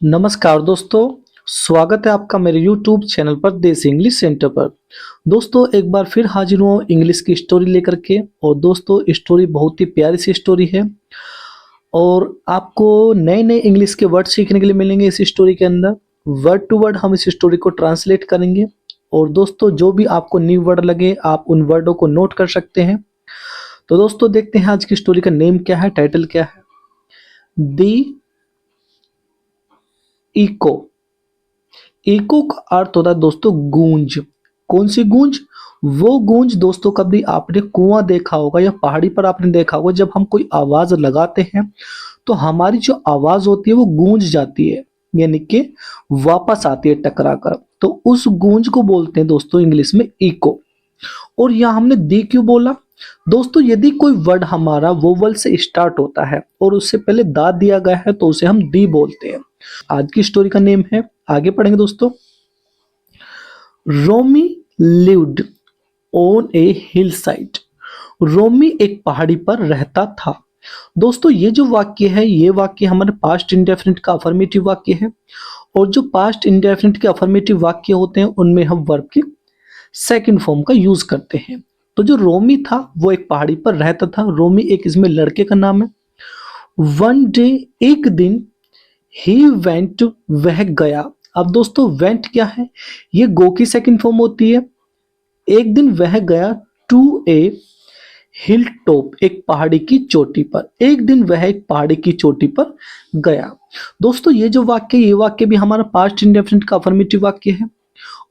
नमस्कार दोस्तों, स्वागत है आपका मेरे YouTube चैनल पर देसी इंग्लिश सेंटर पर। दोस्तों एक बार फिर हाजिर हुआ हूँ इंग्लिश की स्टोरी लेकर के। और दोस्तों स्टोरी बहुत ही प्यारी सी स्टोरी है और आपको नए नए इंग्लिश के वर्ड सीखने के लिए मिलेंगे इस स्टोरी के अंदर। वर्ड टू वर्ड हम इस स्टोरी को ट्रांसलेट करेंगे। और दोस्तों जो भी आपको न्यू वर्ड लगे आप उन वर्डों को नोट कर सकते हैं। तो दोस्तों देखते हैं आज की स्टोरी का नेम क्या है, टाइटल क्या है। दी इको। इको का अर्थ होता है दोस्तों गूंज। कौन सी गूंज? वो गूंज दोस्तों, कभी आपने कुआं देखा होगा या पहाड़ी पर आपने देखा होगा, जब हम कोई आवाज लगाते हैं तो हमारी जो आवाज होती है वो गूंज जाती है, यानी कि वापस आती है टकरा कर। तो उस गूंज को बोलते हैं दोस्तों इंग्लिश में इको। और यहाँ हमने दी क्यों बोला? दोस्तों यदि कोई वर्ड हमारा वोवल से स्टार्ट होता है और उससे पहले दा दिया गया है तो उसे हम दी बोलते हैं। आज की स्टोरी का नेम है, आगे पढ़ेंगे दोस्तों। Romi lived on a hill side. Romi एक पहाड़ी पर रहता था। दोस्तों ये जो वाक्य है, ये वाक्य हमारे पास्ट इंडेफिनिट का अफर्मेटिव वाक्य है। और जो पास्ट इंडेफिनिट के अफर्मेटिव वाक्य होते हैं उनमें हम वर्ब के सेकंड फॉर्म का यूज करते हैं। तो जो रोमी था वो एक पहाड़ी पर रहता था। रोमी एक इसमें लड़के का नाम है। वन डे, एक दिन, ही वेंट, वह गया। अब दोस्तों वेंट क्या है? ये गो की सेकंड फॉर्म होती है। एक दिन वह गया टू ए हिल टॉप, एक पहाड़ी की चोटी पर। एक दिन वह एक पहाड़ी की चोटी पर गया। दोस्तों ये जो वाक्य, ये वाक्य भी हमारा पास्ट इंडेफिनिट का अफर्मेटिव वाक्य है।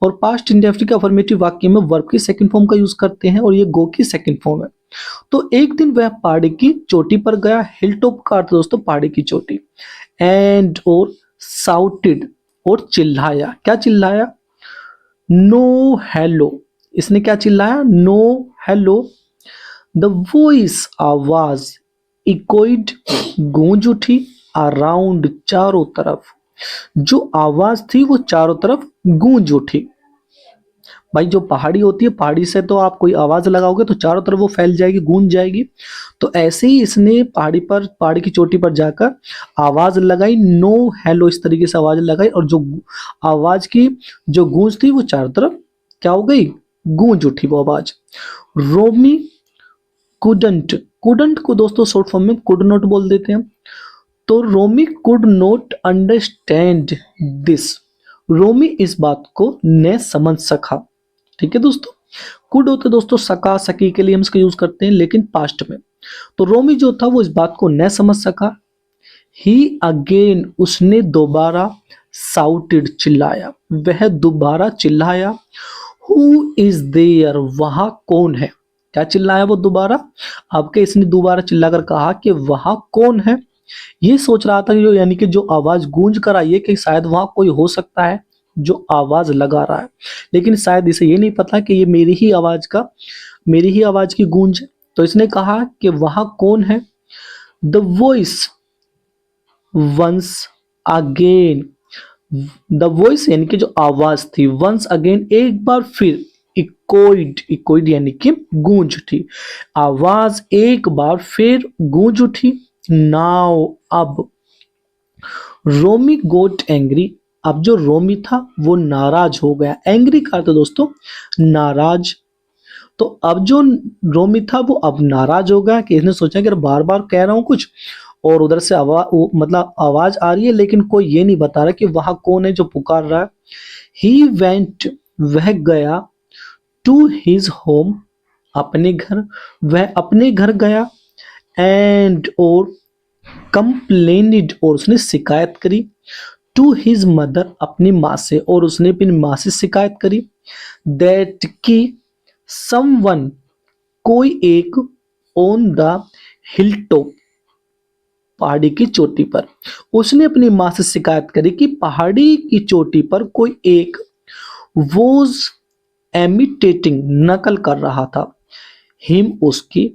और पास्ट इंडेफिनिट का अफर्मेटिव वाक्य में वर्ब की सेकंड फॉर्म का यूज करते हैं और ये गो की सेकंड फॉर्म है। तो एक दिन वह पहाड़ी की चोटी पर गया। हिल टॉप का अर्थ दोस्तों पहाड़ी की चोटी। एंड और साउटेड, और चिल्लाया। क्या चिल्लाया? No hello. इसने क्या चिल्लाया? No hello. द वॉइस, आवाज, इकोइड, गूंज उठी, अराउंड, चारों तरफ। जो आवाज थी वो चारों तरफ गूंज उठी। भाई जो पहाड़ी होती है, पहाड़ी से तो आप कोई आवाज लगाओगे तो चारों तरफ वो फैल जाएगी, गूंज जाएगी। तो ऐसे ही इसने पहाड़ी की चोटी पर जाकर आवाज लगाई, नो हेलो, इस तरीके से आवाज लगाई। और जो आवाज की जो गूंज थी वो चारों तरफ क्या हो गई? गूंज उठी वो आवाज। रोमी कुडंट। कुडंट को दोस्तों शॉर्ट फॉर्म में कुड नॉट बोल देते हैं। तो रोमी कुड नॉट अंडरस्टैंड दिस। रोमी इस बात को न समझ सका। ठीक है दोस्तों। कुड होते दोस्तों सका, सकी के लिए हम इसका यूज करते हैं, लेकिन पास्ट में। तो रोमी जो था वो इस बात को न समझ सका। ही अगेन, उसने दोबारा, साउटेड, चिल्लाया, वह दोबारा चिल्लाया। हु इज देयर, वहां कौन है? क्या चिल्लाया वो दोबारा? आपके इसने दोबारा चिल्लाकर कहा कि वहां कौन है। ये सोच रहा था कि यानी कि जो आवाज गूंज कर आई है कि शायद वहां कोई हो सकता है जो आवाज लगा रहा है, लेकिन शायद इसे ये नहीं पता कि ये मेरी ही आवाज की गूंज है। तो इसने कहा कि वहां कौन है। The voice once again. The voice यानी कि जो आवाज थी, वंस अगेन, एक बार फिर, इकोइड, इकोइड यानी कि गूंज उठी। आवाज एक बार फिर गूंज उठी। नाउ, अब। रोमी गोट एंग्री। अब जो रोमी था वो नाराज हो गया। एंग्री का अर्थ दोस्तों नाराज। तो अब जो रोमी था वो अब नाराज हो गया कि इसने सोचा कि बार बार कह रहा हूं कुछ और उधर से आवाज, मतलब आवाज आ रही है लेकिन कोई ये नहीं बता रहा कि वहां कौन है जो पुकार रहा है। ही वेंट, वह गया, टू हिज होम, अपने घर, वह अपने घर गया। एंड और कंप्लेनिड, और उसने शिकायत करी। टू हिज मदर, अपनी माँ से, और उसने अपनी माँ से शिकायत करी। दैट की समवन, कोई एक, ऑन द हिल टॉप, पहाड़ी की चोटी पर। उसने अपनी माँ से शिकायत करी कि पहाड़ी की चोटी पर कोई एक वॉज एमिटेटिंग, नकल कर रहा था। हिम, उसकी,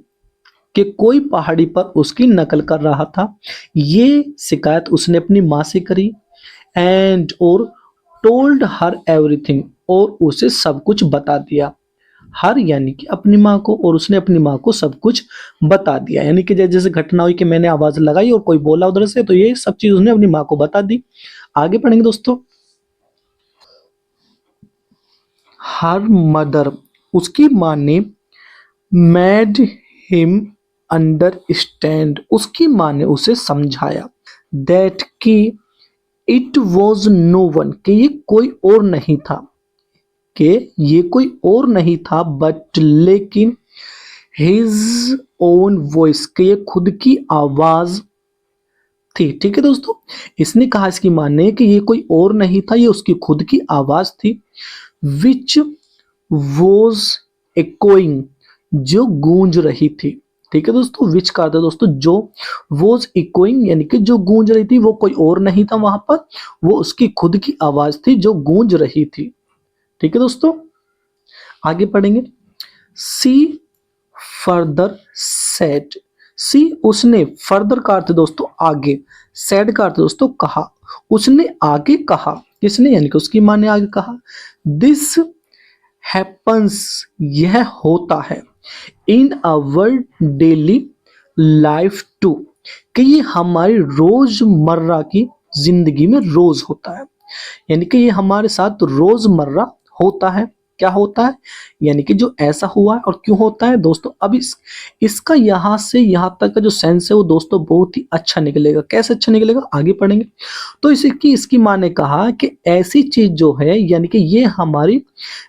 कि कोई पहाड़ी पर उसकी नकल कर रहा था। ये शिकायत उसने अपनी माँ से करी। एंड और टोल्ड हर एवरीथिंग, और उसे सब कुछ बता दिया। हर यानी कि अपनी माँ को, और उसने अपनी माँ को सब कुछ बता दिया। यानी कि जैसे घटना हुई कि मैंने आवाज लगाई और कोई बोला उधर से, तो ये सब चीज उसने अपनी माँ को बता दी। आगे पढ़ेंगे दोस्तों। हर मदर, उसकी माँ ने मेड हिम अंडरस्टैंड, उसकी माँ ने उसे समझाया दैट कि इट वॉज नो वन, कि ये कोई और नहीं था, कि ये कोई और नहीं था, बट लेकिन हिज ओन वॉइस, कि ये खुद की आवाज थी। ठीक है दोस्तों, इसने कहा इसकी माँ ने कि ये कोई और नहीं था, ये उसकी खुद की आवाज थी। विच वॉज echoing, जो गूंज रही थी। ठीक है दोस्तों, विच का अर्थ है दोस्तों जो, वॉज echoing यानी कि जो गूंज रही थी, वो कोई और नहीं था वहां पर, वो उसकी खुद की आवाज थी जो गूंज रही थी। ठीक है दोस्तों, आगे पढ़ेंगे। सी फर्दर सेड, सी उसने, फर्दर का अर्थ है दोस्तों आगे, सेड का अर्थ है दोस्तों कहा, उसने आगे कहा। किसने, यानी कि उसकी मां ने आगे कहा। दिस हैपन्स, यह होता है, in our daily life too, कि ये हमारी रोजमर्रा की जिंदगी में रोज होता है। यानी कि ये हमारे साथ रोजमर्रा होता है। क्या होता है, यानी कि जो ऐसा हुआ है और क्यों होता है दोस्तों। अब इसका यहां से यहां तक का जो सेंस है वो दोस्तों बहुत ही अच्छा निकलेगा। कैसे अच्छा निकलेगा, आगे पढ़ेंगे। तो इसकी माँ ने कहा कि ऐसी चीज जो है, यानी कि ये हमारी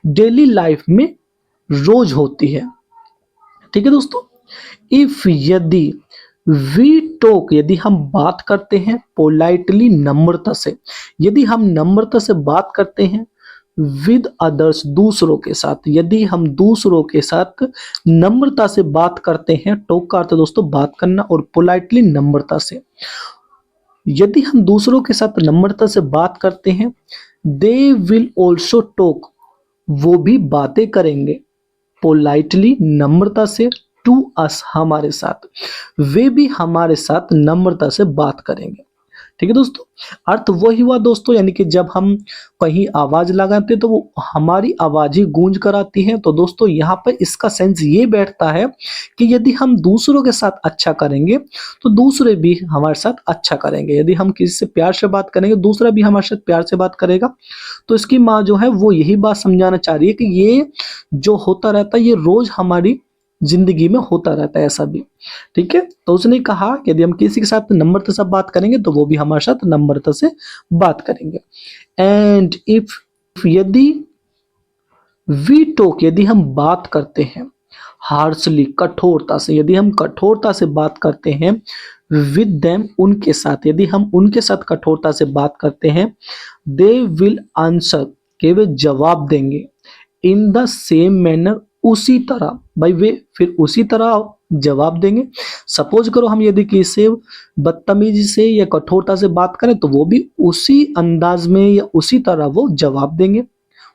डेली लाइफ में रोज होती है। ठीक है दोस्तों, इफ यदि वी टॉक, यदि हम बात करते हैं, पोलाइटली नम्रता से, यदि हम नम्रता से बात करते हैं, विद अदर्स, दूसरों के साथ, यदि हम दूसरों के साथ नम्रता से बात करते हैं, टॉक का अर्थ है दोस्तों बात करना, और पोलाइटली नम्रता से, यदि हम दूसरों के साथ नम्रता से बात करते हैं, दे विल ऑल्सो टॉक, वो भी बातें करेंगे, पोलाइटली नम्रता से, टू अस, हमारे साथ, वे भी हमारे साथ नम्रता से बात करेंगे। ठीक है दोस्तों, अर्थ वही हुआ दोस्तों, यानी कि जब हम कहीं आवाज लगाते हैं तो वो हमारी आवाज ही गूंज कर आती है। तो दोस्तों यहाँ पर इसका सेंस ये बैठता है कि यदि हम दूसरों के साथ अच्छा करेंगे तो दूसरे भी हमारे साथ अच्छा करेंगे। यदि हम किसी से प्यार से बात करेंगे, दूसरा भी हमारे साथ प्यार से बात करेगा। तो इसकी माँ जो है वो यही बात समझाना चाह रही है कि ये जो होता रहता है, ये रोज हमारी जिंदगी में होता रहता है ऐसा भी। ठीक है, तो उसने कहा कि यदि हम किसी के साथ नम्रता से बात करेंगे तो वो भी हमारे साथ नम्रता से बात करेंगे। एंड इफ, यदि वी टॉक, यदि हम बात करते हैं, हार्शली, कठोरता से, यदि हम कठोरता से बात करते हैं, विद देम, उनके साथ, यदि हम उनके साथ कठोरता से बात करते हैं, दे विल आंसर, के वे जवाब देंगे, इन द सेम मैनर, उसी तरह, भाई वे फिर उसी तरह जवाब देंगे। सपोज करो हम यदि किसी से बदतमीजी से या कठोरता से बात करें तो वो भी उसी अंदाज में या उसी तरह वो जवाब देंगे,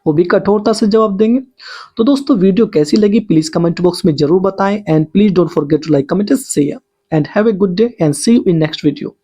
वो भी कठोरता से जवाब देंगे। तो दोस्तों वीडियो कैसी लगी प्लीज कमेंट बॉक्स में जरूर बताएं, and please don't forget to like, comment, share, and have a good day, and see you in next video.